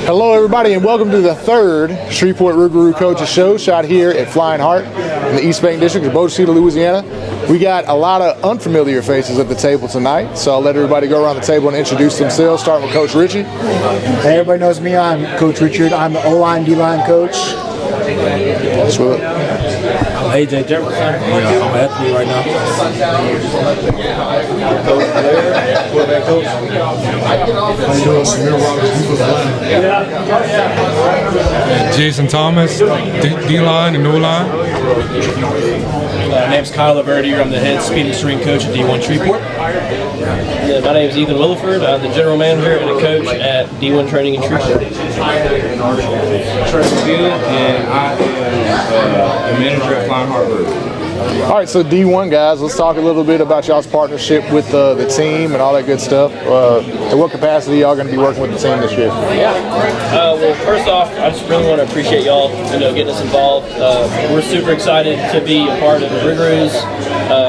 Hello everybody and welcome to the third Shreveport Rouxgaroux Coaches Show, shot here at Flying Heart in the East Bank District of Bossier City, Louisiana. We got a lot of unfamiliar faces at the table tonight, so I'll let everybody go around the table and introduce themselves, starting with Coach Richie. Hey, everybody knows me. I'm Coach Richard. I'm the O-line, D-line coach. I'm AJ Jefferson. I'm an athlete right now. Coach Blair, quarterback coach. Jason Thomas, D-line and O-line. My name's Kyle Laverdier. I'm the head speed and string coach at D1 Shreveport. My name is Ethan Williford. I'm the general manager and a coach at D1 Training in Shreveport. Trevor Gill, and I am the manager at Flying Heart. All right, so D1 guys, let's talk a little bit about y'all's partnership with the team and all that good stuff. In what capacity y'all going to be working with the team this year? Well, first off, I just really want to appreciate y'all, getting us involved. We're super excited to be a part of the Rouxgaroux.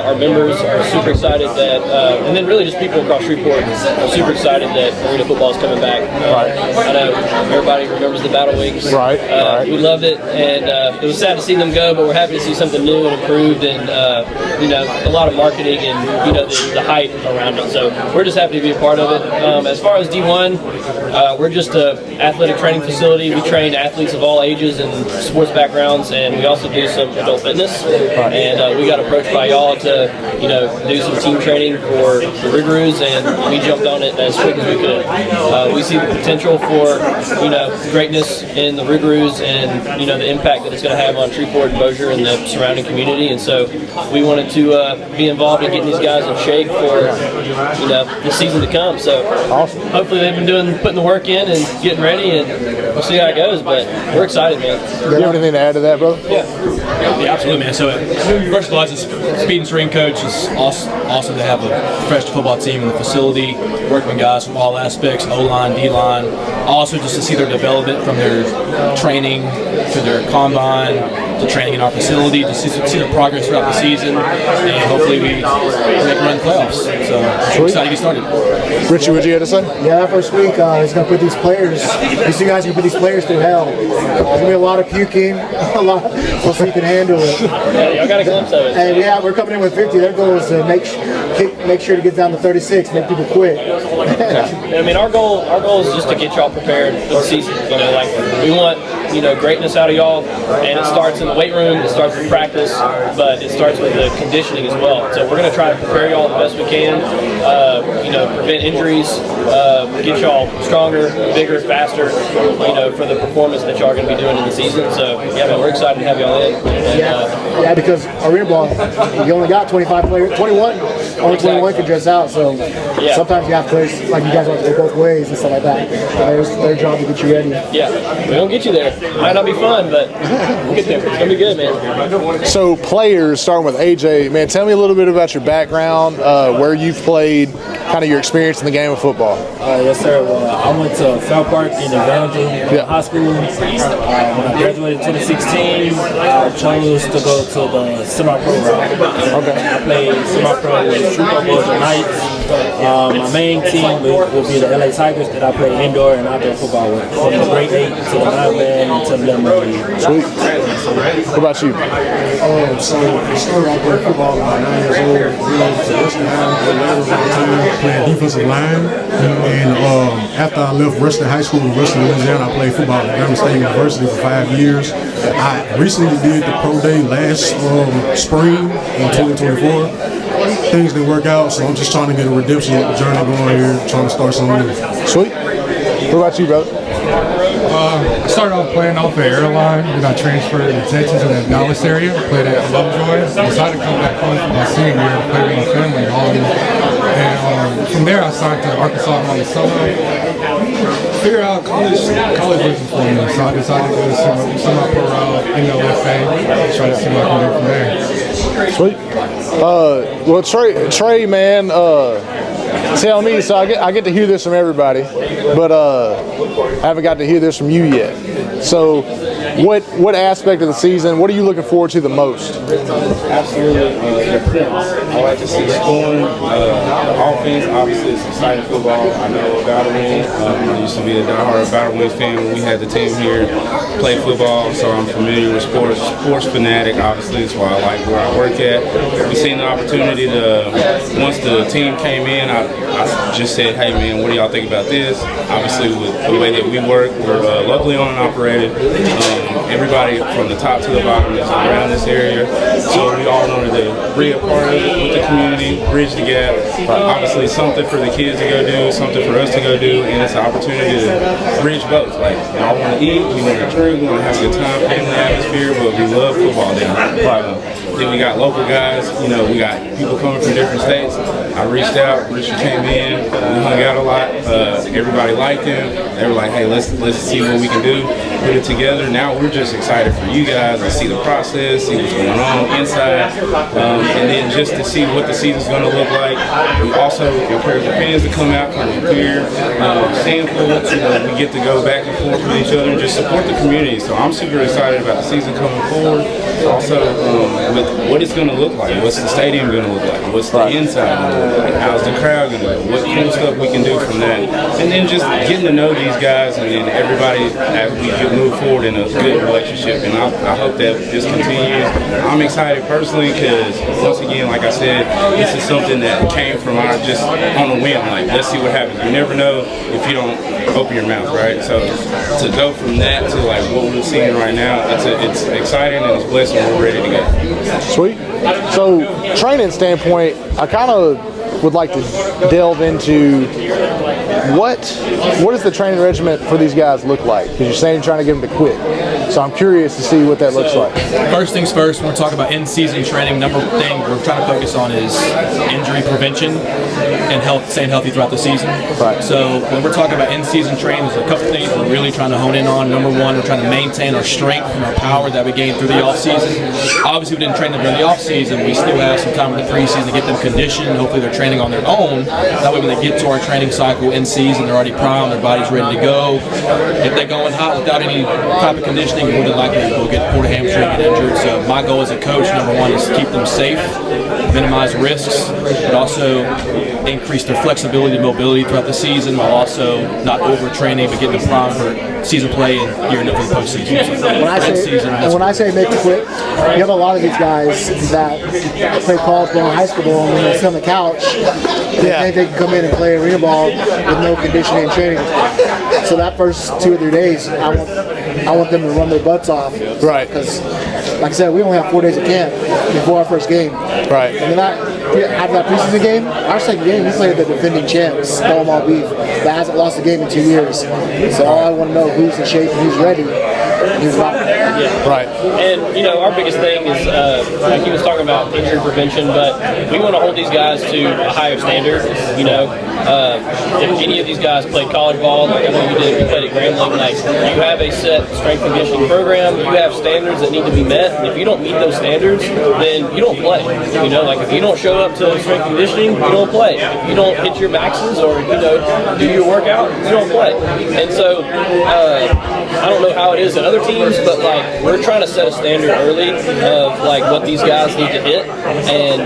Our members are super excited that, and then really just people across Shreveport are super excited that arena football is coming back. I know everybody remembers the Battle Weeks. Right. We loved it, and it was sad to see them go, but we're happy to see something new and improved, and a lot of marketing and the hype around it. So we're just happy to be a part of it. As far as D1, we're just an athletic training facility. We train athletes of all ages and sports backgrounds, and we also do some adult fitness. And we got approached by y'all to do some team training for the Rouxgaroux, and we jumped on it as quick as we could. We see the potential for greatness in the Rouxgaroux and the impact that it's going to have on Shreveport and Bossier and the surrounding community. And so we wanted to be involved in getting these guys in shape for the season to come. So awesome. Hopefully they've been doing the work in and getting ready, and we'll see how it goes. But we're excited, man. Do you have anything to add to that, brother? Yeah, absolutely, man. So first of all, as a speed and string coach, it's awesome to have a professional football team in the facility, working with guys from all aspects, O-line, D-line. Also just to see their development from their training to their combine to training in our facility, to see their progress throughout the season, and hopefully we make a run playoffs. So we're excited to get started. Richie, what you had to say? Yeah, that first week, he's going to put these two guys are going to put these players through hell. There's going to be a lot of puking, we'll see if you can handle it. Yeah, y'all got a glimpse of it. And yeah, we're coming in with 50. Their goal is to make sure to get down to 36, make people quit. I mean, our goal is just to get y'all prepared for the season. We want greatness out of y'all, and it starts in the weight room, it starts with practice, but it starts with the conditioning as well. So we're going to try to prepare y'all the best we can, prevent injuries, get y'all stronger, bigger, faster, for the performance that y'all are going to be doing in the season. So yeah, man, we're excited to have y'all in. And, because arena ball, you only got 25 players, 21. Only 21 can dress out, so sometimes you have players like you guys want to go both ways and stuff like that. It's their job to get you ready. Yeah, we're going to get you there. Might not be fun, but we'll get there. It's going to be good, man. So players, starting with AJ, man, tell me a little bit about your background, where you've played, kind of your experience in the game of football. Yes, sir. I went to Fell Park in Evangel High School. When I graduated in 2016, I chose to go to the semi-pro route. Okay. I played semi-pro with Shreveport Bossier Knights. My main team will be the LA Tigers that I play indoor and outdoor football with, from the grade 8 to the 9-man and to the 11-man. Sweet. What about you? So I started out playing football at 9 years old. Playing defensive line, and after I left Ruston High School in Ruston, Louisiana, I played football at Grambling State University for 5 years. I recently did the pro day last spring in 2024. Things didn't work out, so I'm just trying to get a redemption journey going here, trying to start something new. Sweet. What about you, brother? I started off playing off the airline, then I transferred to Texas in the Dallas area, played at Lovejoy. Decided to come back home for my senior year and play with my family in Albany. And from there I signed to Arkansas on the summer. Figure out college wasn't for me, so I decided to go to semi-pro route in the OFA, try to see what I can do from there. Sweet. Well, Trey, man, tell me. So I get to hear this from everybody, but I haven't got to hear this from you yet. So What aspect of the season? What are you looking forward to the most? Absolutely, the points. I like to see scoring. Offense, obviously, it's exciting football. I know Battle Wings. I used to be a diehard Battle Wings fan when we had the team here play football, so I'm familiar with sports. Sports fanatic, obviously, that's why I like where I work at. We seen the opportunity to, once the team came in, I just said, hey man, what do y'all think about this? Obviously, with the way that we work, we're locally owned and operated. Everybody from the top to the bottom is around this area, so we all wanted to be a part of it with the community, bridge the gap. Obviously, something for the kids to go do, something for us to go do, and it's an opportunity to bridge both. Like, y'all want to eat, we want to drink, we want to have a good time, family atmosphere, but we love football down here. Then we got local guys, you know, we got people coming from different states. I reached out, Richard came in, we hung out a lot, everybody liked him. They were like, hey, let's see what we can do, put it together. Now we're just excited for you guys to see the process, see what's going on inside, and then just to see what the season's gonna look like. We also encourage the fans to come out, come here, sample, we get to go back and forth with each other and just support the community. So I'm super excited about the season coming forward. Also, with what it's going to look like, what's the stadium going to look like, what's the inside going to look like, how's the crowd going to look, what cool stuff we can do from that, and then just getting to know these guys and then everybody as we move forward in a good relationship. And I hope that this continues. I'm excited personally because, once again, like I said, this is something that came from our just on a whim, like let's see what happens. You never know if you don't open your mouth, right? So to go from that to like what we're seeing right now, it's exciting and it's blessing. We're ready to go. Sweet. So, training standpoint, I kind of would like to delve into what does the training regimen for these guys look like? Because you're saying you're trying to get them to quit. So I'm curious to see what that looks like. First things first, when we're talking about in-season training, number one thing we're trying to focus on is injury prevention and staying healthy throughout the season. Right. So when we're talking about in-season training, there's a couple things we're really trying to hone in on. Number one, we're trying to maintain our strength and our power that we gained through the off-season. Obviously, we didn't train them during the off-season. We still have some time in the preseason to get them conditioned. Hopefully, they're training on their own. That way, when they get to our training cycle in season, they're already primed, their body's ready to go. If they're going hot without any type of conditioning, more than likely they'll get pulled a hamstring and get injured. So my goal as a coach, number one, is to keep them safe, minimize risks, but also increase their flexibility and mobility throughout the season while also not overtraining but getting them primed for season play and gearing up for the postseason. So when I say make the quit, you have a lot of these guys that play college ball and high school ball, and when they sit on the couch, they think they can come in and play arena ball with no conditioning and training. So that first 2 or 3 days, I want them to run their butts off. Right. Because, like I said, we only have 4 days of camp before our first game. Right. And then after that preseason game, our second game, we played the defending champs, Belmont Beef, that hasn't lost a game in 2 years. So all I want to know who's in shape and who's ready. Who's not. Yeah. Right. And, you know, our biggest thing is, like he was talking about injury prevention, but we want to hold these guys to a higher standard. You know, if any of these guys played college ball, like I know you did, you played at Grambling, like you have a set strength and conditioning program, you have standards that need to be met, and if you don't meet those standards, then you don't play. You know, like if you don't show up to strength and conditioning, you don't play. If you don't hit your maxes or, you know, do your workout, you don't play. And so, I don't know how it is in other teams, but like we're trying to set a standard early of like what these guys need to hit, and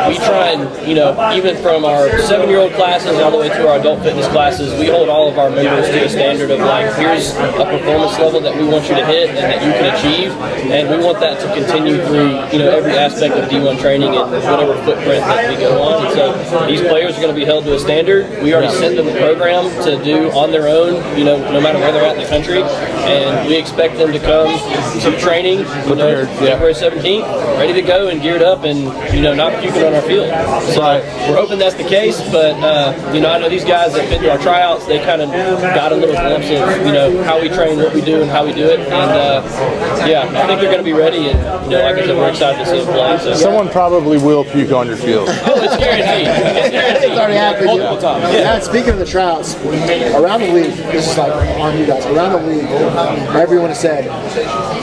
we try and, you know, even from our 7-year-old classes all the way through our adult fitness classes, we hold all of our members to a standard of like, here's a performance level that we want you to hit and that you can achieve, and we want that to continue through, you know, every aspect of D1 training and whatever footprint that we go on. And so these players are going to be held to a standard. We already sent them the program to do on their own, you know, no matter where they're at in the country, and we expect them to come to training, you know, February 17th, ready to go and geared up and, you know, not puking on our field. So we're hoping that's the case, but, you know, I know these guys that have been to our tryouts, they kind of got a little glimpse of, you know, how we train, what we do, and how we do it. And, yeah, I think they're going to be ready, and, you know, like I said, we're excited to see them play. So. Someone probably will puke on your field. Oh, it's guaranteed. It's guaranteed. It's already happened. Multiple times. Yeah, speaking of the tryouts, around the league, this is like on you guys, around around the league, everyone has said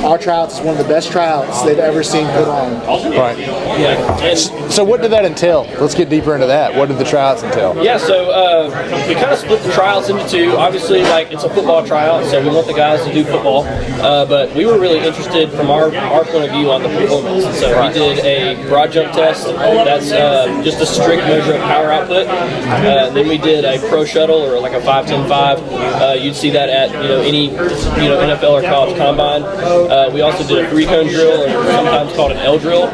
our tryouts is one of the best tryouts they've ever seen put on. Right. Yeah. So what did that entail? Let's get deeper into that. What did the tryouts entail? Yeah, so we kind of split the tryouts into two. Obviously, like, it's a football tryout, so we want the guys to do football. But we were really interested from our point of view on the performance. And so we did a broad jump test. That's just a strict measure of power output. Then we did a pro shuttle, or like a 5-10-5. You'd see that at any NFL or college combine. We also did a 3-cone drill, or sometimes called an L drill.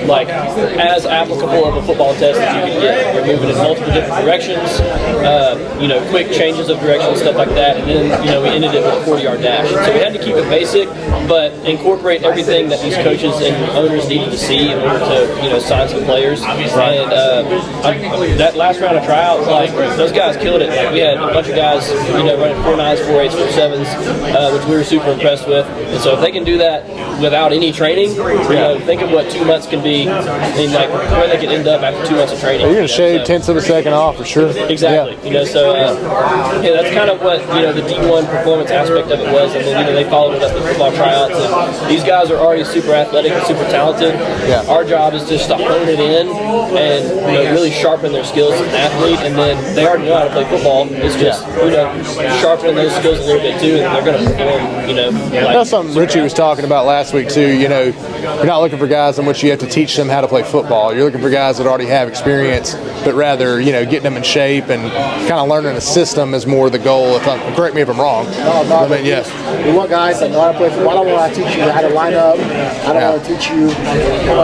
Like as applicable of a football test as you can get. You're moving in multiple different directions, quick changes of direction, stuff like that, and then we ended it with a 40-yard dash. So we had to keep it basic, but incorporate everything that these coaches and owners needed to see in order to sign some players. And that last round of tryouts, like, those guys killed it. Like, we had a bunch of guys running 4.9s, 4.8s, 4.7s, which we were super impressed with. And so if they can do that without any training, think of what 2 months can be, and like where they could end up after 2 months of training. You're going to shave tenths of a second off for sure. Exactly. That's kind of what the D1 performance aspect of it was, and then they followed it up with football tryouts. And these guys are already super athletic and super talented. Yeah. Our job is just to hone it in and really sharpen their skills as an athlete, and then they already know how to play football. It's just sharpening those skills a little bit too, and they're going to perform. That's something Richie was talking about last week too. You're not looking for guys in which you have to teach them how to play football. You're looking for guys that already have experience, but rather getting them in shape and kind of learning a system is more the goal. Correct me if I'm wrong. No, yes. We want guys that know how to play football. I don't want to teach you how to line up. I don't want to teach you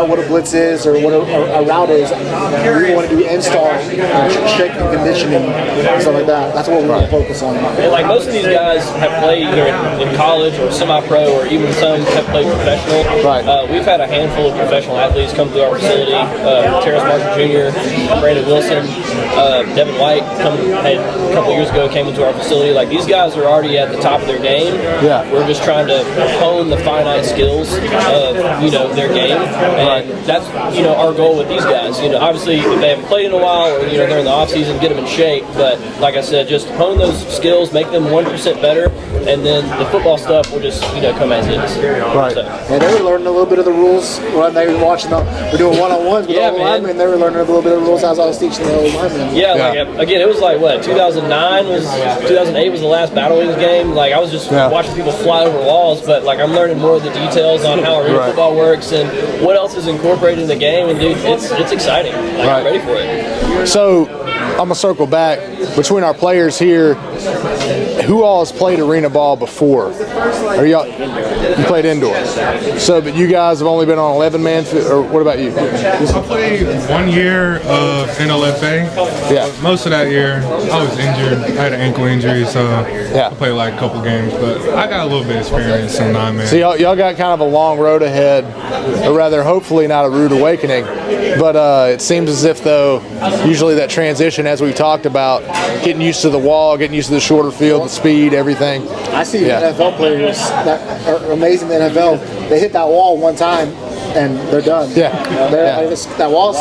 what a blitz is or what a route is. We want to do install, strength and conditioning, and stuff like that. That's what we want to focus on. And like most of these guys have played either in college or semi-pro, or even some have played professional. Right. We've had a handful of professional athletes come through our facility. Terrence Marshall Jr., Brandon Wilson, Devin White a couple years ago came into our facility. Like, these guys are already at the top of their game. Yeah. We're just trying to hone the finite skills of their game, and that's our goal with these guys. Obviously if they haven't played in a while, or they're in the off season, get them in shape. But like I said, just hone those skills, make them 1% better, and then the football stuff will just come as is. Right. And they were learning a little bit of the rules when they were watching them. We're doing one-on-ones with all the linemen. They were learning a little bit of the rules as I was teaching the old linemen. Yeah, like, again, it was like 2008 was the last Battle Wings game. Like, I was just watching people fly over walls, but like I'm learning more of the details on how arena football works and what else is incorporated in the game. And dude, it's exciting. Like, I'm ready for it. So I'm gonna circle back between our players here. Who all has played arena ball before? You played indoor. So, but you guys have only been on 11-man, or what about you? I played 1 year of NLFA. Yeah. Most of that year, I was injured. I had an ankle injury, so I played like a couple games. But I got a little bit of experience in 9-man. So y'all got kind of a long road ahead, or rather, hopefully not a rude awakening. But it seems as if, though, usually that transition, as we talked about, getting used to the wall, getting used to the shorter field, the speed, everything. I see NFL players that are amazing in the NFL. They hit that wall one time and they're done. That wall.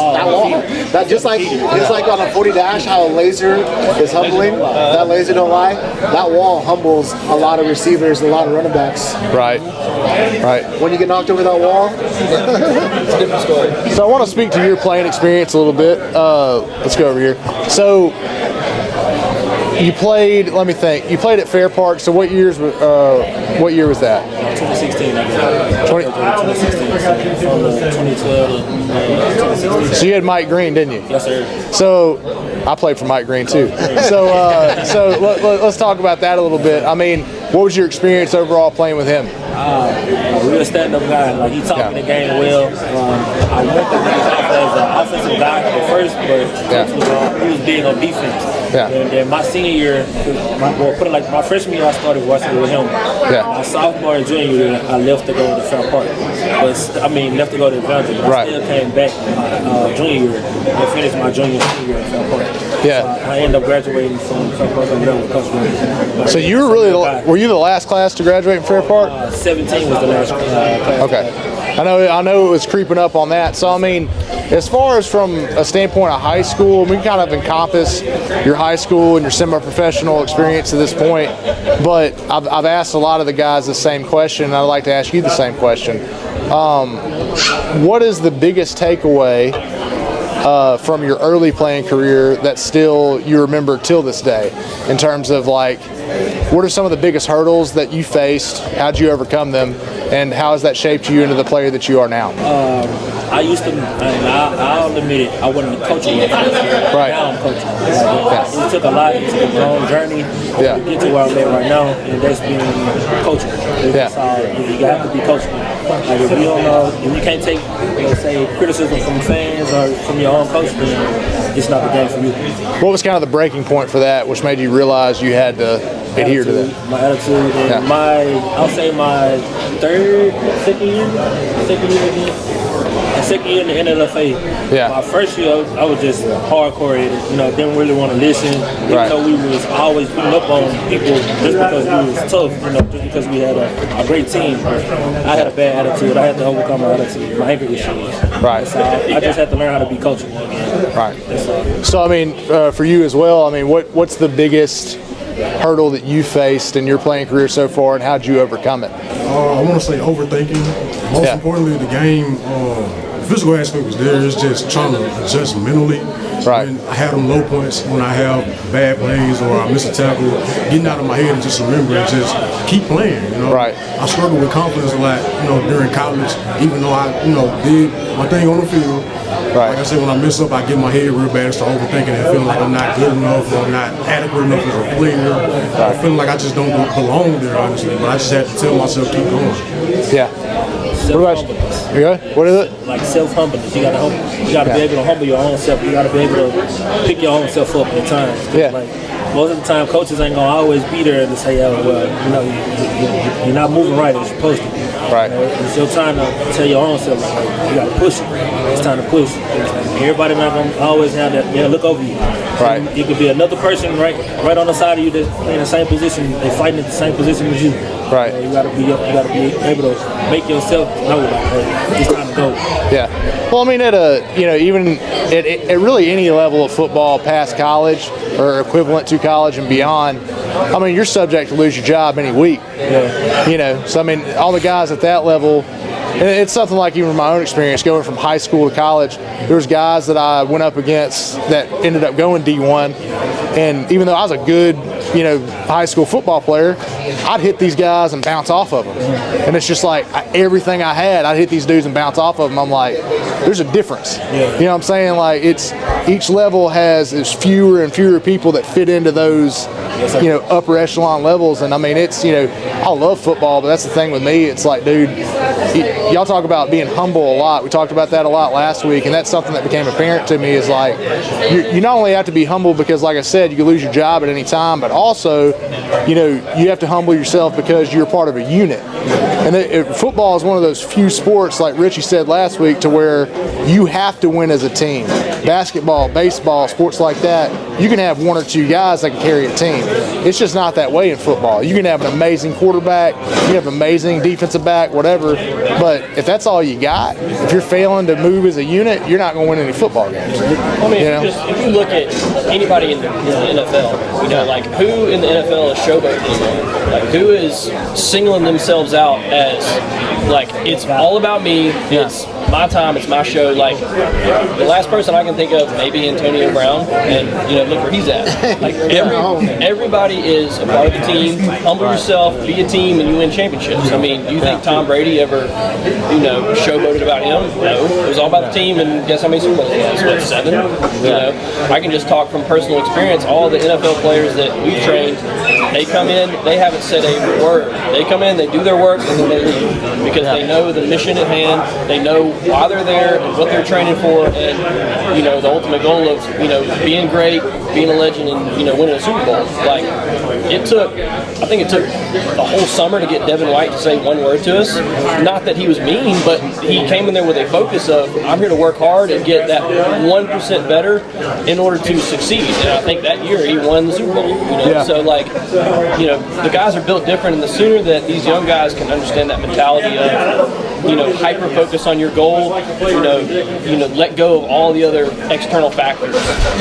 That just like on a 40 dash, how a laser is humbling. That laser don't lie. That wall humbles a lot of receivers, a lot of running backs. Right. When you get knocked over that wall, It's a different story. So I want to speak to your playing experience a little bit. Let's go over here. So you played. Let me think. You played at Fair Park. So what year was that? 2016. 2016. From 2012 to 2016. So you had Mike Green, didn't you? Yes, sir. So I played for Mike Green too. So let's talk about that a little bit. I mean, what was your experience overall playing with him? A real stand-up guy. Like, he taught me the game well. I worked with him as an offensive guy at first, but he was big on defense. Yeah. And then my senior year, my freshman year, I started watching with him. Yeah. My sophomore and junior year, I left to go to Fair Park. Left to go to Advantage. But I still came back my junior year and finished my junior and senior year at Fair Park. Yeah. So I ended up graduating from Fair Park and with Coach Green. So you were you the last class to graduate from Fair Park? 17 was the last class. Okay. I know it was creeping up on that. So I mean, as far as from a standpoint of high school, we kind of encompass your high school and your semi-professional experience to this point. But I've asked a lot of the guys the same question, and I'd like to ask you the same question. What is the biggest takeaway from your early playing career that still you remember till this day, in terms of like, what are some of the biggest hurdles that you faced? How'd you overcome them, and how has that shaped you into the player that you are now? I used to, I'll admit it, I wasn't coaching yet. Right. Now I'm coaching. It took a lot. It took a long journey to get to where I'm at right now, and that's being coaching. That's all. You have to be coaching. Like if you don't know, if you can't take, say, criticism from fans or from your own coach, then it's not the game for you. What was kind of the breaking point for that, which made you realize you had to adhere to that? My attitude, and I'll say my second year in the NLFA. Yeah. My first year, I was just hardcore at it. Didn't really want to listen. Even though we was always beating up on people just because we was tough. Just because we had a great team. I had a bad attitude. I had to overcome my attitude, my anger issues. Right. So I just had to learn how to be coachable again. Right. So I mean, for you as well. I mean, what's the biggest hurdle that you faced in your playing career so far, and how'd you overcome it? I want to say overthinking. Most importantly, the game, the physical aspect was there. It's just trying to adjust mentally. Right. And I have them low points when I have bad plays or I miss a tackle. Getting out of my head and just remembering, just keep playing. Right. I struggled with confidence a lot, during college, even though I, did my thing on the field. Right. Like I said, when I mess up, I get my head real bad and start overthinking and feeling like I'm not good enough or I'm not adequate enough as a player. Or feeling like I just don't belong there, honestly. But I just have to tell myself, keep going. Yeah. What is it? Like self-humbleness. You gotta be able to humble your own self. You gotta be able to pick your own self up at times. Yeah. Like most of the time, coaches ain't gonna always be there to say, "Oh, well, you're not moving right as you're supposed to." Right. It's your time to tell your own self, like, you gotta push it. It's time to push. Everybody not gonna always have that. Look over you. Right. It could be another person right on the side of you that's in the same position. They fighting at the same position as you. Right. You gotta be able to make yourself know, like, hey, it's time to go. Yeah. Well, I mean, even at really any level of football past college or equivalent to college and beyond, I mean, you're subject to lose your job any week. Yeah. So I mean, all the guys at that level, and it's something like even from my own experience going from high school to college, there was guys that I went up against that ended up going D1, and even though I was a good, high school football player, I'd hit these guys and bounce off of them. And it's just like everything I had, I'd hit these dudes and bounce off of them. I'm like, there's a difference. Yeah. You know what I'm saying? Like each level has fewer and fewer people that fit into those, upper echelon levels. And I mean, I love football, but that's the thing with me. It's like, dude, y'all talk about being humble a lot. We talked about that a lot last week, and that's something that became apparent to me is like, you not only have to be humble because, like I said, you can lose your job at any time, but also, you have to humble yourself because you're part of a unit. And football is one of those few sports, like Richie said last week, to where you have to win as a team. Basketball, baseball, sports like that, you can have one or two guys that can carry a team. It's just not that way in football. You can have an amazing quarterback, you can have an amazing defensive back, whatever, but if that's all you got, if you're failing to move as a unit, you're not going to win any football games. I mean, if you look at anybody in the NFL, like who in the NFL is showboating anymore? Like who is singling themselves out as like it's all about me, it's my time, it's my show. Like the last person I can think of, maybe Antonio Brown, and look where he's at. Like everybody is a part of the team. Humble yourself, be a team, and you win championships. I mean, do you think Tom Brady ever, showboated about him? No, it was all about the team. And guess how many Super Bowls he has? What, 7? I can just talk from personal experience. All the NFL players that we've trained, they come in, they haven't said a word. They come in, they do their work, and then they leave because they know the mission at hand. They know why they're there and what they're training for, and the ultimate goal of being great, being a legend and winning a Super Bowl. Like I think it took the whole summer to get Devin White to say one word to us. Not that he was mean, but he came in there with a focus of, I'm here to work hard and get that 1% better in order to succeed. And I think that year he won the Super Bowl. So like, the guys are built different, and the sooner that these young guys can understand that mentality of, hyper focus on your goal, let go of all the other external factors,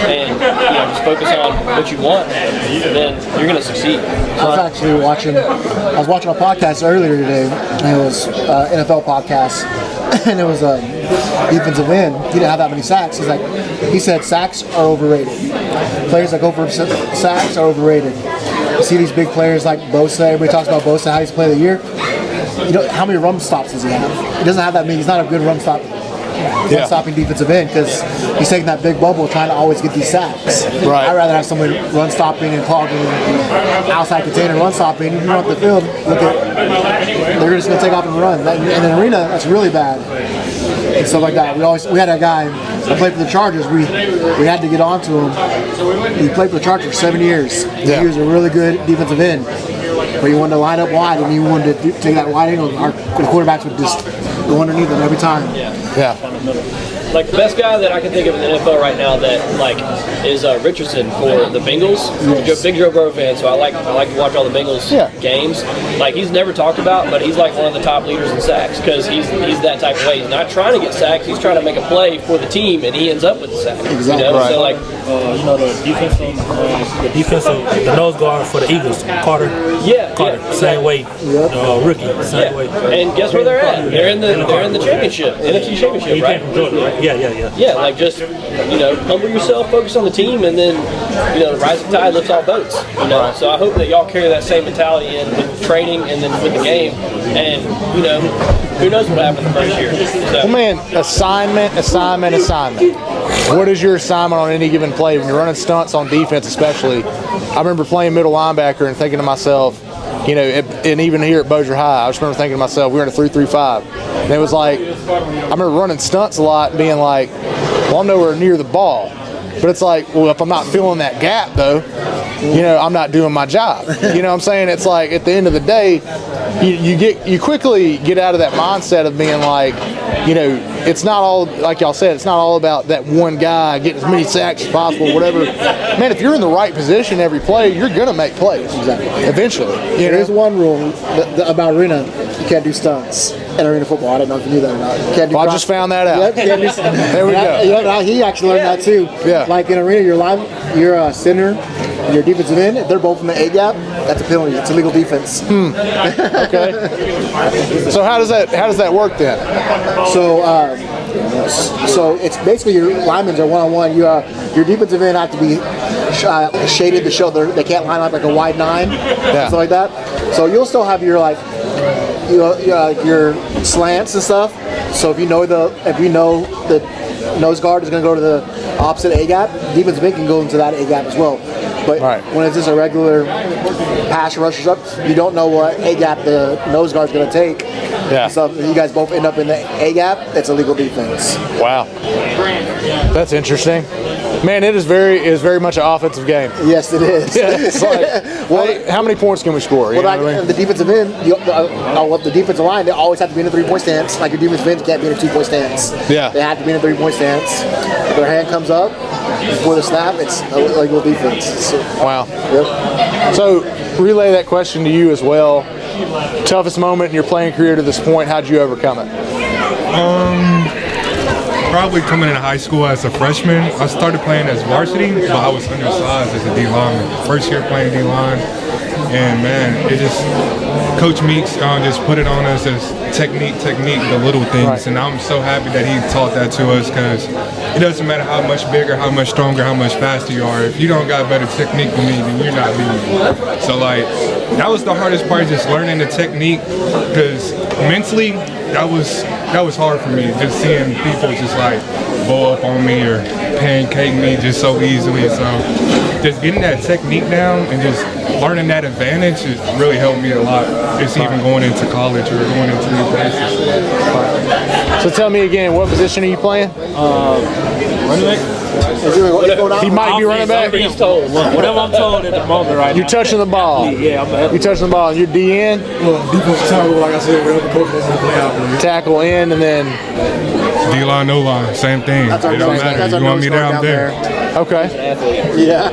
and just focus on what you want, then you're going to succeed. I was actually watching a podcast earlier today, and it was NFL podcast, and it was defensive end. He didn't have that many sacks. He said sacks are overrated. Players that go for sacks are overrated. You see these big players like Bosa. Everybody talks about Bosa, how he's player of the year. How many run stops does he have? He doesn't have that many. He's not a good run stopping defensive end because he's taking that big bubble trying to always get these sacks. Right. I'd rather have somebody run stopping and clogging outside container run stopping. If you run up the field, they're just going to take off and run. In an arena, that's really bad. And stuff like that. We had a guy who played for the Chargers. We had to get onto him. He played for the Chargers for 7 years. Yeah. He was a really good defensive end. But he wanted to line up wide, and he wanted to take that wide angle. Our quarterbacks would just go underneath him every time. Yeah. Like the best guy that I can think of in the NFL right now that is Richardson for the Bengals. Yes. Big Joe Burrow fan, so I like to watch all the Bengals games. Like he's never talked about, but he's like one of the top leaders in sacks because he's that type of way. He's not trying to get sacks; he's trying to make a play for the team, and he ends up with the sack. Exactly. Right. So like, the nose guard for the Eagles, Carter. Carter, same way. Rookie, same way. And guess where they're at? They're in the championship, NFC championship, right? Yeah, like just, humble yourself, focus on the team, and then, rising tide lifts all boats, So I hope that y'all carry that same mentality in with training and then with the game. And, who knows what happened the first year. So. Well, man, assignment. What is your assignment on any given play? When you're running stunts on defense especially, I remember playing middle linebacker and thinking to myself, and even here at Bossier High, I just remember thinking to myself, we were in a 3-3-5. And it was like, I remember running stunts a lot and being like, well, I'm nowhere near the ball. But it's like, well, if I'm not filling that gap, though, I'm not doing my job. You know what I'm saying? It's like, at the end of the day, you quickly get out of that mindset of being like, it's not all, like y'all said, it's not all about that one guy getting as many sacks as possible, whatever. Man, if you're in the right position every play, you're going to make plays. Exactly. Eventually. There's one rule about arena: you can't do stunts in arena football. I don't know if you knew that or not. You can't do I just found that out. There we go. He actually learned that too. Yeah. Like in arena, your center, and your defensive end, if they're both in the A gap, that's a penalty. It's illegal defense. Okay. So how does that work then? So it's basically your linemen are one-on-one. Your defensive end have to be shaded to show they can't line up like a wide 9, stuff like that. So you'll still have your your slants and stuff. So if you know the nose guard is going to go to the opposite A gap, defensive end can go into that A gap as well. But when it's just a regular pass rushers up, you don't know what A gap the nose guard is going to take. Yeah. So if you guys both end up in the A gap, it's illegal defense. Wow. That's interesting. Man, it is very much an offensive game. Yes, it is. Yeah, it's like, how many points can we score? The defensive end, the defensive line, they always have to be in a 3-point stance. Like your defensive end can't be in a 2-point stance. Yeah. They have to be in a 3-point stance. If their hand comes up before the snap, it's illegal defense. Wow. Yep. So, relay that question to you as well. Toughest moment in your playing career to this point, how'd you overcome it? Probably coming into high school as a freshman. I started playing as varsity, but I was undersized as a D-lineman. First year playing D-line, and man, it just, Coach Meeks just put it on us as technique, the little things, right. And I'm so happy that he taught that to us, because it doesn't matter how much bigger, how much stronger, how much faster you are. If you don't got better technique than me, then you're not leading. So like, that was the hardest part, just learning the technique, because mentally, that was hard for me, just seeing people just like blow up on me or pancake me just so easily. So just getting that technique down and just learning that advantage has really helped me a lot, just even going into college or going into new places. So tell me again, what position are you playing? Running back. He might be running back. He's told. Whatever I'm told at the moment right You're now. touching the ball. Yeah, You're touching the ball. And you're DN, Defensive tackle, like I said, whatever coach wants to play out there. tackle in, and then D-line, no-line, same thing. It don't matter. You want me there, I'm there. okay. Yeah.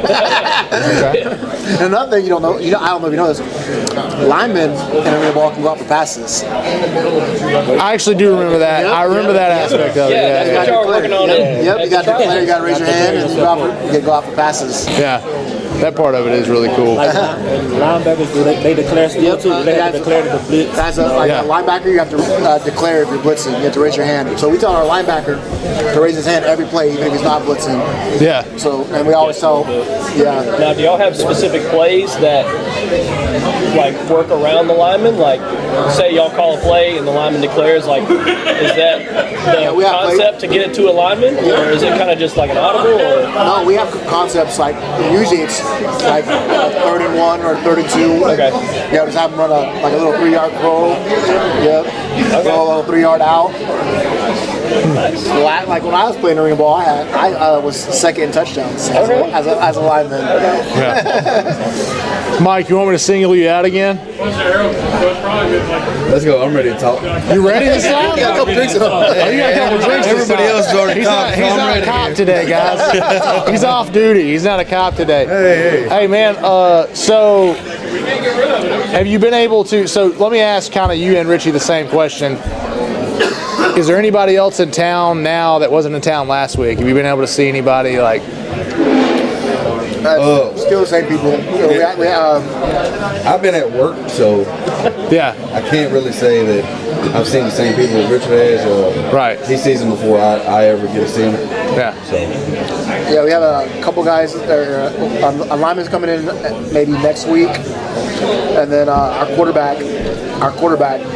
And another thing you don't know, I don't know if you know this, linemen in a ball can go out for passes. I actually do remember that. I remember that aspect of it. Yeah, that's what y'all were working on. Yep, you got to declare, you got to raise your hand, and you go out for passes. Yeah, that part of it is really cool. Like linebackers, they declare still too. They have to declare the blitz. As a linebacker, you have to declare if you're blitzing. You have to raise your hand. So we tell our linebacker to raise his hand every play, even if he's not blitzing. Yeah. So, and we always tell, Now, do y'all have specific plays that like work around the lineman? Like, say y'all call a play and the lineman declares, like, is that the we have concept to get it to a lineman, or is it kind of just like an audible? Or No, we have concepts like usually it's like 3rd and 1 or 3rd and 2. Okay. Yeah, just have them run a little 3-yard roll. Yep. Roll a little 3-yard out. Like when I was playing arena ball, I was second in touchdowns as a lineman. Yeah. Mike, you want me to single you out again? Let's go. I'm ready to talk. You ready this time? You got a couple drinks in Oh, you got a couple drinks. Everybody else is already copped, so He's I'm not a ready. cop today, guys. He's off duty. He's not a cop today. Hey, man. So, have you been able to? So, let me ask kind of you and Richie the same question. Is there anybody else in town now that wasn't in town last week? Have you been able to see anybody like? Still the same people. I've been at work, so Yeah. I can't really say that I've seen the same people as Richard has. Right. He sees them before I ever get to see them. Yeah. Yeah, we have a couple guys that are linemen's coming in maybe next week, and then our quarterback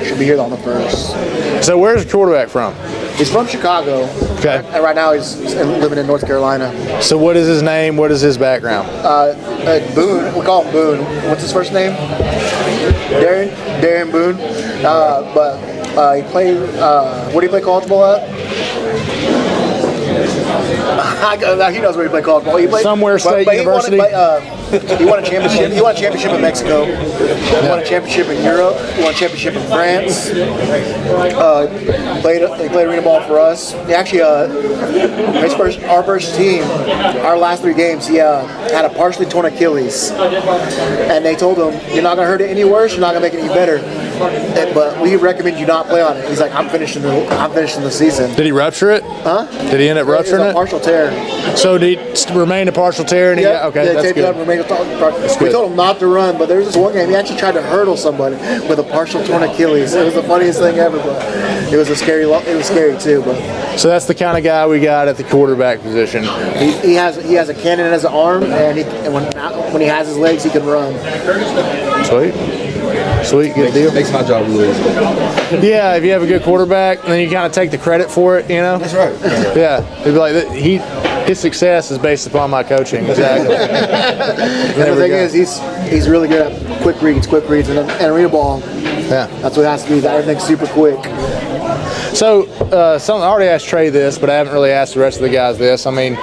should be here on the 1st. So, where's the quarterback from? He's from Chicago. Okay. And right now he's living in North Carolina. So, what is his name? What is his background? Boone. We call him Boone. What's his first name? Darren Boone. But he played. What do you play college ball at? He knows where he played college ball. He played Somewhere State University. He won a championship. He won a championship in Mexico. He won a championship in Europe. He won a championship in France. He played arena ball for us. He actually, our first team, our last 3 games, he had a partially torn Achilles, and they told him, "You're not gonna hurt it any worse. You're not gonna make it any better. But we recommend you not play on it." He's like, "I'm finishing the season." Did he rupture it? Huh? Did he end up rupturing It's a it? partial tear. So did he remain a partial tear? And Yeah, okay, they that's taped it up, good. remained we told him not to run, but there was this one game he actually tried to hurdle somebody with a partial torn Achilles. It was the funniest thing ever, but it was scary too. But So that's the kind of guy we got at the quarterback position. he has a cannon in his arm, and when he has his legs, he can run. Sweet, good deal. Makes my job really easy. Yeah, if you have a good quarterback, then you kind of take the credit for it, you know? That's right. Yeah, it'd be like, his success is based upon my coaching. Exactly. And the thing is, he's really good at quick reads, and arena ball. Yeah. That's what it has to be. Everything's super quick. So, I already asked Trey this, but I haven't really asked the rest of the guys this. I mean,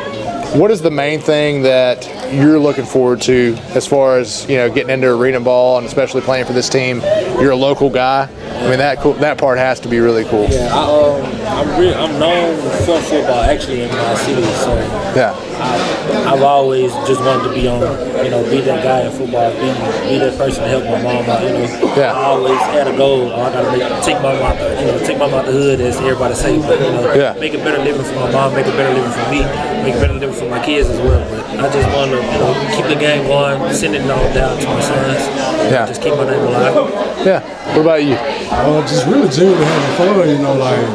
what is the main thing that you're looking forward to as far as, getting into arena ball and especially playing for this team? You're a local guy. I mean, that part has to be really cool. Yeah, I'm known for football actually in my city, so Yeah. I've always just wanted to be on, be that guy in football, be that person to help my mom out. Yeah. I always had a goal. I gotta take my mom out the hood, as everybody say, but Yeah. make a better living for my mom, make a better living for me, make a better living for my kids as well. But I just want to, keep the game going, send it all down to my sons. Yeah. Just keep my name alive. Yeah. What about you? Just really genuinely having fun, like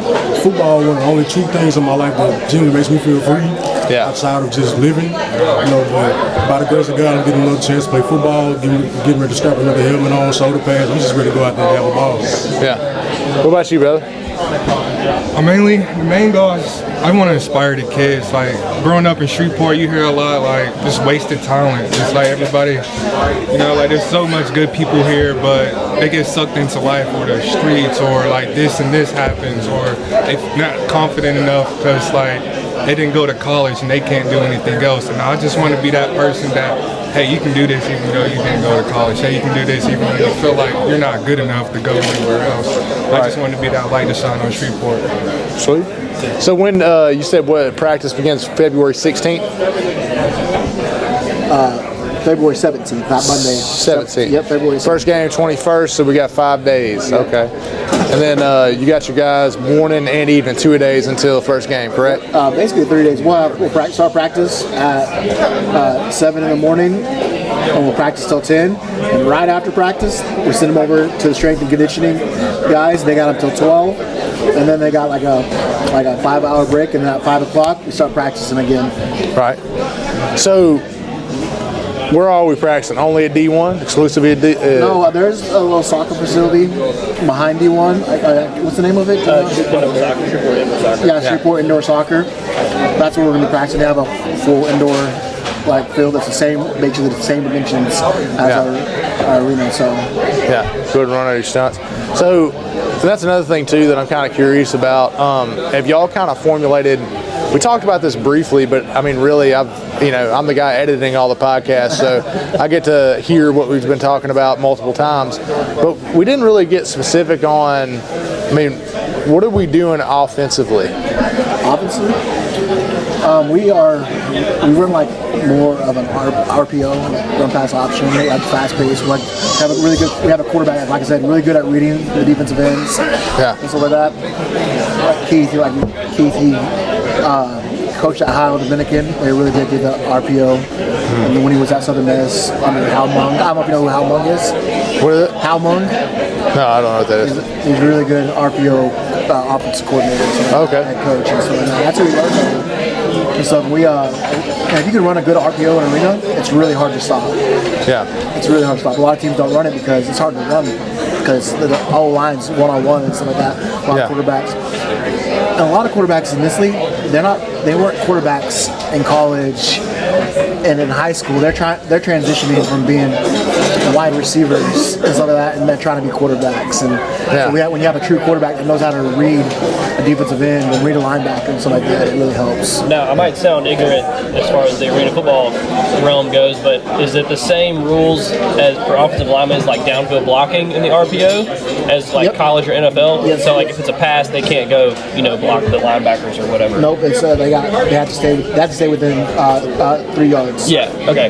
football, one of the only 2 things in my life that genuinely makes me feel free. Yeah. Outside of just living, but by the grace of God, I'm getting another chance to play football, getting ready to strap another helmet on, shoulder pads. I'm just ready to go out there and have a ball. Yeah. What about you, brother? The main goal is I want to inspire the kids. Like growing up in Shreveport, you hear a lot like just wasted talent. It's like everybody, like there's so much good people here, but they get sucked into life or the streets or like this and this happens or they're not confident enough because like they didn't go to college and they can't do anything else. And I just want to be that person that, hey, you can do this even though you didn't go to college. Hey, you can do this even though you feel like you're not good enough to go anywhere else. I just want to be that light to shine on Shreveport. Sweet. So when you said what practice begins February 16th? February 17th, not Monday. 17th. Yep, February 17th. First game 21st, so we got 5 days. Okay. And then you got your guys morning and evening, 2 days until first game, correct? Basically 3 days. We'll start practice at 7 in the morning, and we'll practice till 10. And right after practice, we send them over to the strength and conditioning guys. They got them till 12, and then they got like a 5-hour break, and then at 5 o'clock we start practicing again. Right. So where are we practicing? Only at D1? Exclusively at D1? No, there's a little soccer facility behind D1. What's the name of it? Shreveport Indoor Soccer. Yeah, Shreveport Indoor Soccer. That's where we're going to be practicing. They have a full indoor field that's basically the same dimensions as our arena. So yeah, good run out your stunts. So that's another thing too that I'm kind of curious about. Have y'all kind of formulated? We talked about this briefly, but I mean, really, I'm the guy editing all the podcasts, so I get to hear what we've been talking about multiple times. But we didn't really get specific on. I mean, what are we doing offensively? Offensively, we run like more of an RPO, run pass option, like fast pace. We have a quarterback, like I said, really good at reading the defensive ends, and stuff like that. Keith, he coached at Ohio Dominican. They really did the RPO. And when he was at Southern Miss, under Hal Mung. I don't know if you know who Hal Mung is. What is it? Hal Mung. No, I don't know what that is. He's a really good RPO offensive coordinator. So head coach and so that's who we learned from. And so if you can run a good RPO in an arena, it's really hard to stop. Yeah. It's really hard to stop. A lot of teams don't run it because it's hard to run because the whole line's one-on-one and stuff like that. A lot of quarterbacks. And a lot of quarterbacks in this league, they weren't quarterbacks in college and in high school. They're transitioning from being wide receivers and stuff like that, and they're trying to be quarterbacks. And so when you have a true quarterback that knows how to read a defensive end and read a linebacker and stuff like that, it really helps. Now, I might sound ignorant as far as the arena football realm goes, but is it the same rules as for offensive linemen as like downfield blocking in the RPO as like college or NFL? Yes. So like if it's a pass, they can't go block the linebackers or whatever. Nope. It's they have to stay within 3 yards. Yeah. Okay.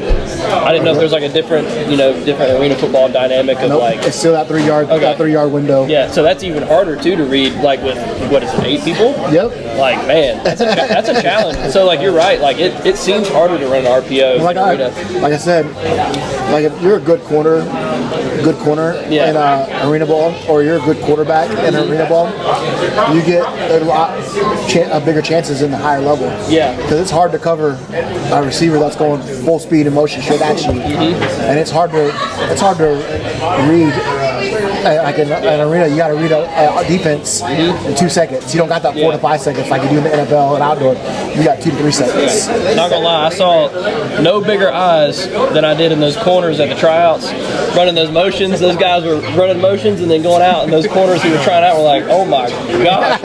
I didn't know if there's like a different arena football dynamic of it's still that 3 yard that 3 yard window. Yeah. So that's even harder too to read, like with what is it, 8 people? Yep. Like man, that's a challenge. So like you're right. Like it seems harder to run an RPO. Like I said, like if you're a good corner in arena ball, or you're a good quarterback in arena ball, you get a bigger chances in the higher level. Yeah. Because it's hard to cover a receiver that's going full speed and motion straight at you, and it's hard to read. Like in an arena, you got to read a defense in 2 seconds. You don't got that 4 to 5 seconds like you do in the NFL and outdoor. You got 2 to 3 seconds. Not gonna lie, I saw no bigger eyes than I did in those corners at the tryouts, running those motions. Those guys were running motions and then going out, and those corners who were trying out were like, "Oh my gosh,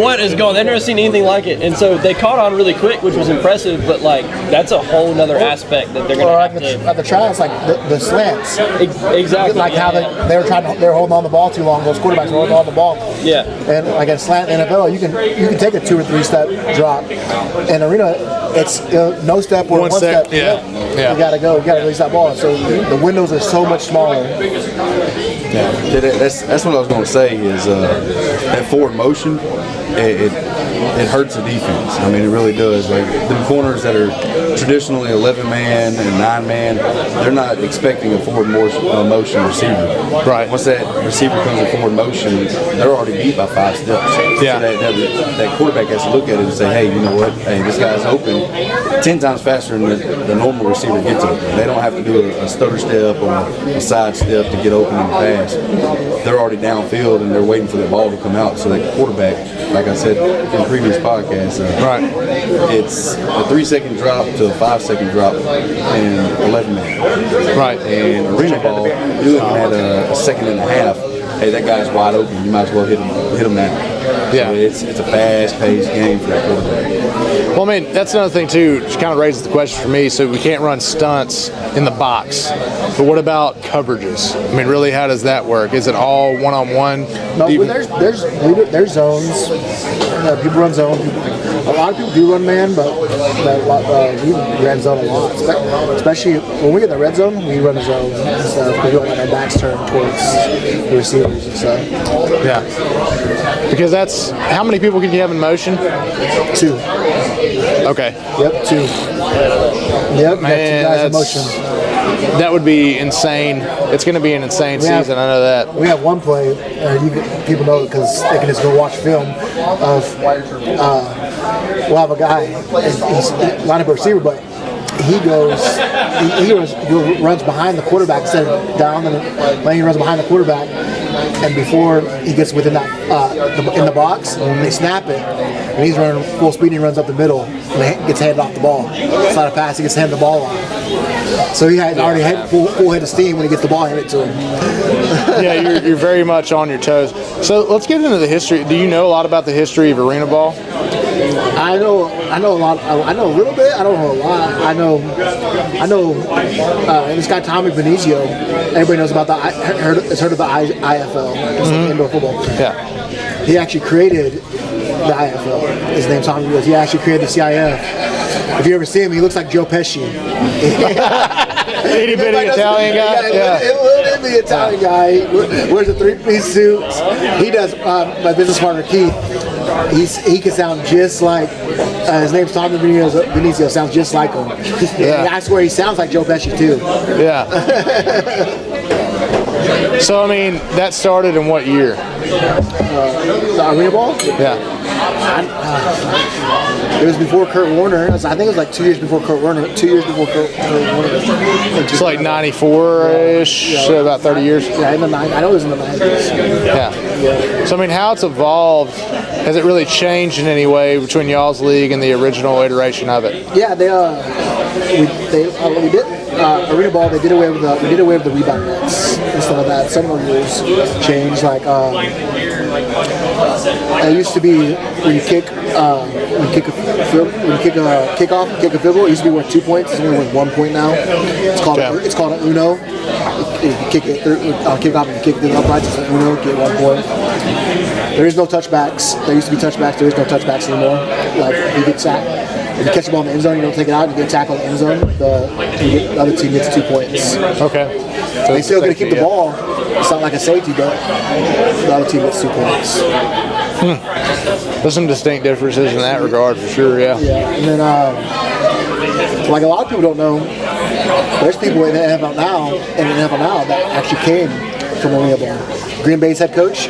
what is going?" They've never seen anything like it, and so they caught on really quick, which was impressive. But like, that's a whole nother aspect that they're gonna have to. At the tryouts, like the slants. Exactly. Like how they're holding on the ball too long. Those quarterbacks are holding on the ball. Yeah. And like a slant in the NFL, you can take a 2 or 3 step drop. In arena, it's no step or one step. Yeah. You gotta go. You gotta release that ball. So the windows are so much smaller. Yeah, that's what I was going to say is that forward motion, it hurts the defense. I mean, it really does. Like the corners that are traditionally 11-man and 9-man, they're not expecting a forward motion receiver. Right. Once that receiver comes in forward motion, they're already beat by 5 steps. Yeah. So that quarterback has to look at it and say, hey, you know what? Hey, this guy's open 10 times faster than the normal receiver gets open. They don't have to do a stutter step or a side step to get open in the pass. They're already downfield and they're waiting for the ball to come out. So that quarterback, like I said in previous podcasts, it's a 3-second drop to a 5-second drop in 11-man. Right. And arena ball, you're looking at a second and a half. Hey, that guy's wide open. You might as well hit him now. Yeah. So it's a fast-paced game for the quarterback. Well, I mean, that's another thing, too, which kind of raises the question for me. So we can't run stunts in the box. But what about coverages? I mean, really, how does that work? Is it all one-on-one? No, there's zones. People run zone. A lot of people do run man, but we red zone a lot. Especially when we get in the red zone, we run a zone and stuff. We don't let our backs turn towards the receivers and stuff. Yeah. Because that's, how many people can you have in motion? 2. Okay. Yep, 2. Yep, Man, 2 guys in motion. That would be insane. It's going to be an insane season. I know that. We have one play. People know it because they can just go watch film of. We'll have a guy. He's lineup receiver, but he runs behind the quarterback instead of down, and he runs behind the quarterback. And before he gets within that in the box, they snap it, and he's running full speed. And he runs up the middle and gets handed off the ball. It's not a pass; he gets handed the ball off. So he had already had full head of steam when he gets the ball handed to him. Yeah, you're very much on your toes. So let's get into the history. Do you know a lot about the history of arena ball? I know a lot. I know a little bit. I don't know a lot. I know. This guy Tommy Benicio. Everybody knows about has heard of the IFL. It's like indoor football. Yeah. He actually created the IFL. His name's Tommy Benicio. He actually created the CIF. If you ever see him, he looks like Joe Pesci. Itty bitty Italian guy. Yeah, little bitty Italian guy. Wears a 3-piece suit. He does. My business partner Keith. He can sound just like his name's Tommy Benicio. Sounds just like him. Yeah. I swear he sounds like Joe Pesci too. Yeah. So I mean, that started in what year? The arena ball? Yeah. It was before Kurt Warner. I think it was like 2 years before Kurt Warner. 2 years before Kurt Warner. It's like 94-ish, so about 30 years. Yeah, in the 90s. I know it was in the 90s. Yeah. So I mean, how it's evolved, has it really changed in any way between y'all's league and the original iteration of it? Yeah, we did arena ball. We did away with the rebound nets and stuff like that. Some of the rules changed. Like it used to be when you kick a field goal. It used to be worth 2 points. It's only worth 1 point now. It's called an Uno. You kick it kick off and you kick it through the uprights. It's an Uno. Get 1 point. There is no touchbacks. There used to be touchbacks. There is no touchbacks anymore. Like if you get sacked, if you catch the ball in the end zone, you don't take it out. You get a tackle in the end zone. The other team gets 2 points. Okay. So they still going to keep the ball. It's not like a safety, but the other team gets 2 points. There's some distinct differences in that regard, for sure. Yeah. Yeah, and then like a lot of people don't know, there's people in the NFL now that actually came from arena ball. Green Bay's head coach.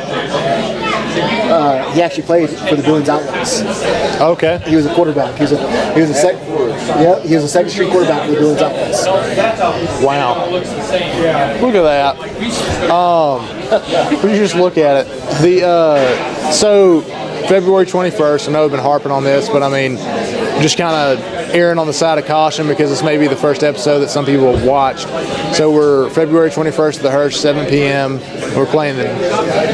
He actually played for the Billings Outlets. Okay. He was a quarterback. He was a second string quarterback for the Billings Outlets. Wow. Look at that. When you just look at it, so February 21st. I know I've been harping on this, but I mean, just kind of erring on the side of caution because this may be the first episode that some people have watched. So we're February 21st at the Hirsch, 7 p.m. We're playing the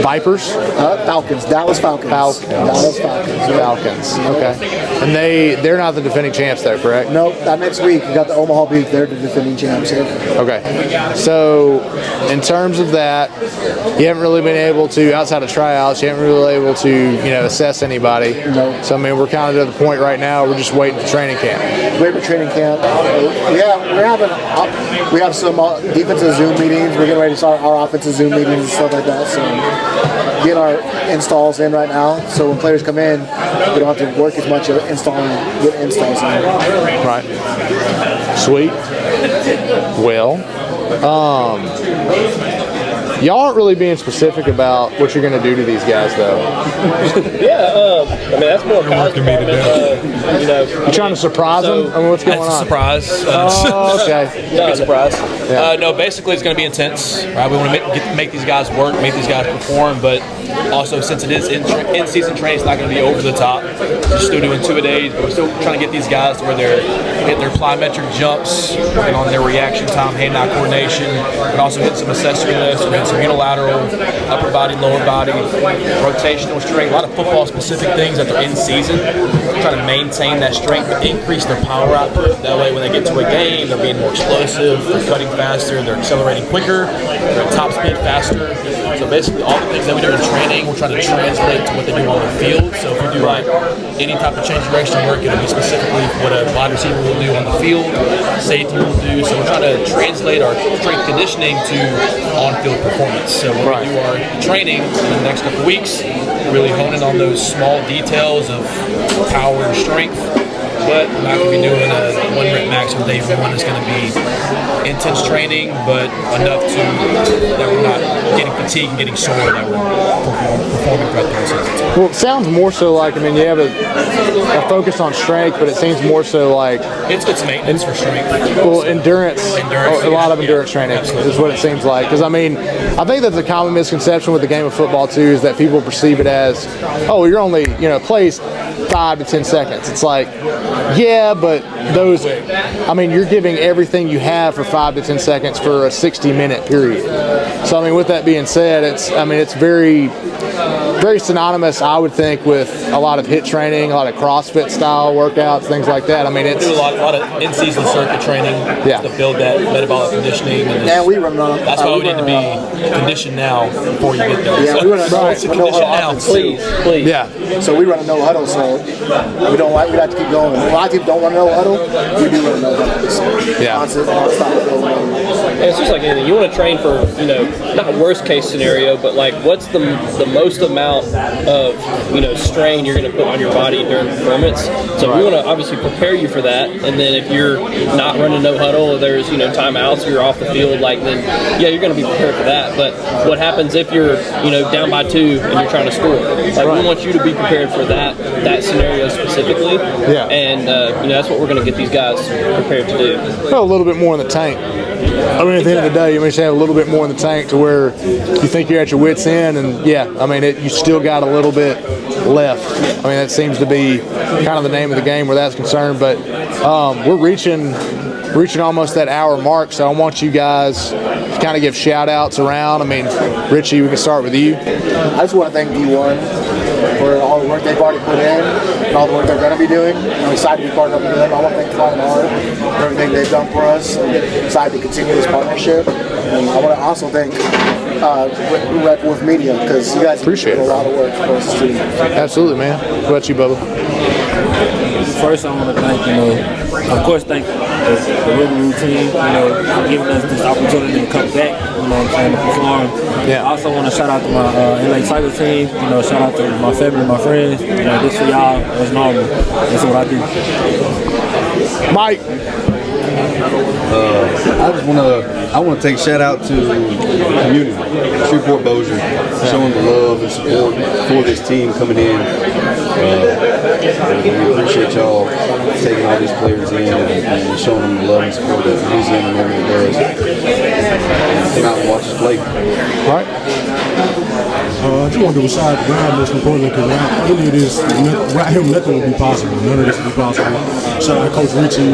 Vipers? Falcons, Dallas Falcons. Dallas Falcons. Falcons, okay. And they're not the defending champs though, correct? Nope, next week we got the Omaha Beef. They're the defending champs. Okay. So in terms of that, you haven't really been able to, outside of tryouts, you haven't really been able to, assess anybody. No. So I mean, we're kind of to the point right now, we're just waiting for training camp. Waiting for training camp. We have some defensive Zoom meetings. We're getting ready to start our offensive Zoom meetings and stuff like that. So getting our installs in right now. So when players come in, we don't have to work as much getting installs in. Right. Sweet. Well, y'all aren't really being specific about what you're going to do to these guys, though. I mean, that's more Kyle's department. You trying to surprise them? I mean, what's going on? That's a surprise. Oh, okay. Big surprise. Yeah. No, basically it's going to be intense. Right? We want to make these guys work, make these guys perform, but also since it is in-season training, it's not going to be over the top. We're still doing 2-a-days, but we're still trying to get these guys to where they're hitting their plyometric jumps, working on their reaction time, hand-eye coordination, but also hitting some accessory lifts, we're hitting some unilateral, upper body, lower body, rotational strength, a lot of football-specific things that they're in season. Trying to maintain that strength, but increase their power output. That way, when they get to a game, they're being more explosive, they're cutting faster, they're accelerating quicker, they're at top speed faster. So basically, all the things that we do in training, we're trying to translate to what they do on the field. So if we do like any type of change direction work, it'll be specifically what a wide receiver will do on the field, safety will do. So we're trying to translate our strength conditioning to on-field performance. So when we do our training in the next couple of weeks, really honing on those small details of power and strength, but we're not going to be doing a 1 rep max on day 1. It's going to be intense training, but enough to that we're not getting fatigued and getting sore, that we're performing throughout the whole season. Well, it sounds more so like, I mean, you have a focus on strength, but it seems more so like it's maintenance for strength. Well, endurance a lot of endurance training is what it seems like. Because I mean, I think that's a common misconception with the game of football too, is that people perceive it as, oh, you're only plays 5 to 10 seconds. It's like, yeah, but those, I mean, you're giving everything you have for 5 to 10 seconds for a 60-minute period. So I mean, with that being said, it's very synonymous, I would think, with a lot of HIIT training, a lot of CrossFit style workouts, things like that. I mean, it's we do a lot of in-season circuit training to build that metabolic conditioning. And we run on. That's why we need to be conditioned now before you get there. Yeah, so, we run a no huddle now, please. Yeah. So we run a no huddle, so we like to keep going. A lot of people don't run a no huddle. We do run a no huddle. So And it's just like anything. You want to train for, not worst case scenario, but like what's the most amount of, strain you're going to put on your body during performance. So we want to obviously prepare you for that. And then if you're not running no huddle, or there's, timeouts, or you're off the field, like then, yeah, you're going to be prepared for that. But what happens if you're, down by 2 and you're trying to score? Like we want you to be prepared for that scenario specifically. Yeah. And, that's what we're going to get these guys prepared to do. A little bit more in the tank. I mean, at the end of the day, you may have a little bit more in the tank to where you think you're at your wits' end, and you still got a little bit left. I mean, that seems to be kind of the name of the game where that's concerned. But we're reaching almost that hour mark, so I want you guys to kind of give shout-outs around. I mean, Richie, we can start with you. I just want to thank D1 for all the work they've already put in and all the work they're going to be doing. I'm excited to be part of them. I want to thank Flying Hard for everything they've done for us. I'm excited to continue this partnership. And I want to also thank Red Wolf Media, because you guys appreciate a lot of work for us too. Absolutely, man. What about you, Bubba? First, I want to thank, thank the Rouxgaroux team, for giving us this opportunity to come back, to perform. Yeah. I also want to shout out to my LA Cyber team, shout out to my family, my friends. This for y'all, that's normal. That's what I do. Mike. I want to take a shout out to the community, Shreveport Bossier, showing the love and support for this team coming in. We appreciate y'all taking all these players in and showing them the love and support that Louisiana normally does. Come out and watch us play. All right. I just want to decide God most importantly, because without any of this, without him, nothing would be possible. None of this would be possible. Shout out to Coach Richie,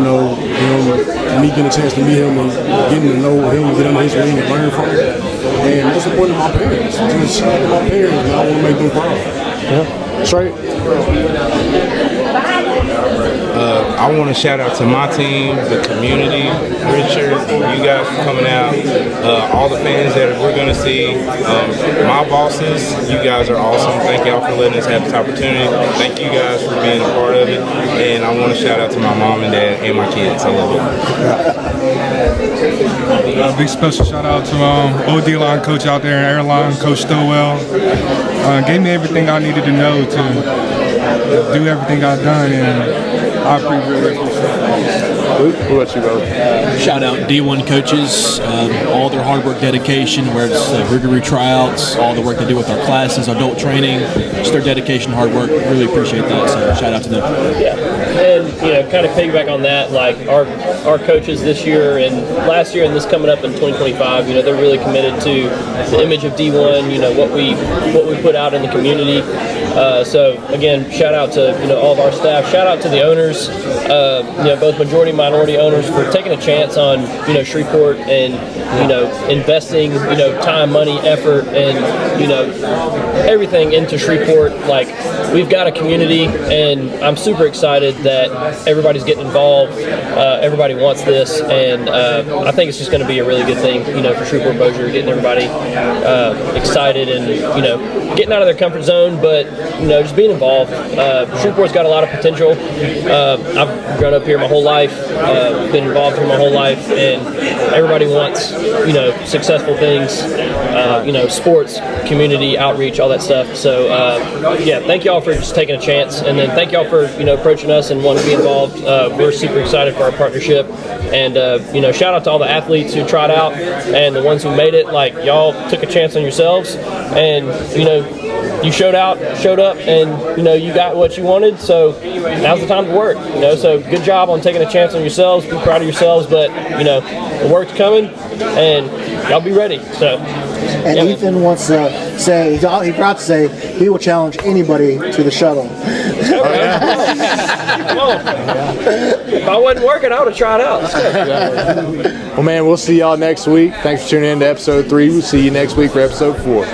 me getting a chance to meet him and getting to know him and get under his wing and learn from him. And most important, my parents. Just shout out to my parents, and I want to make them proud. Yeah, straight. I want to shout out to my team, the community, Richard, you guys for coming out, all the fans that we're going to see, my bosses, you guys are awesome. Thank y'all for letting us have this opportunity. Thank you guys for being a part of it. And I want to shout out to my mom and dad and my kids. I love them. Big special shout out to OD line coach out there in Airline, Coach Stowell. Gave me everything I needed to know to do everything I've done, and I really appreciate it. What about you, brother? Shout out D1 coaches, all their hard work, dedication, where it's Rouxgaroux tryouts, all the work they do with our classes, adult training, just their dedication, hard work. Really appreciate that. So shout out to them. Yeah, and kind of piggyback on that, like our coaches this year and last year and this coming up in 2025, they're really committed to the image of D1. What we put out in the community. So again, shout out to all of our staff. Shout out to the owners. Both majority minority owners for taking a chance on, you know, Shreveport and, you know, investing, you know, time, money, effort, and, you know, everything into Shreveport. Like, we've got a community, and I'm super excited that everybody's getting involved. Everybody wants this, and I think it's just going to be a really good thing, you know, for Shreveport Bossier, getting everybody excited and, you know, getting out of their comfort zone, but, you know, just being involved. Shreveport's got a lot of potential. I've grown up here my whole life, been involved here my whole life, and everybody wants, you know, successful things, you know, sports, community, outreach, all that stuff. So, yeah, thank y'all for just taking a chance, and then thank y'all for, you know, approaching us and wanting to be involved. We're super excited for our partnership, and, you know, shout out to all the athletes who tried out and the ones who made it. Like, y'all took a chance on yourselves, and, you know, you showed up, and, you know, you got what you wanted, so now's the time to work, you know. So good job on taking a chance on yourselves. Be proud of yourselves, but, you know, the work's coming, and y'all be ready. So. And yeah, Ethan wants to say, he forgot to say, he will challenge anybody to the shuttle. Come on. If I wasn't working, I would have tried out. Let's go. Well, man, we'll see y'all next week. Thanks for tuning in to episode 3. We'll see you next week for episode 4.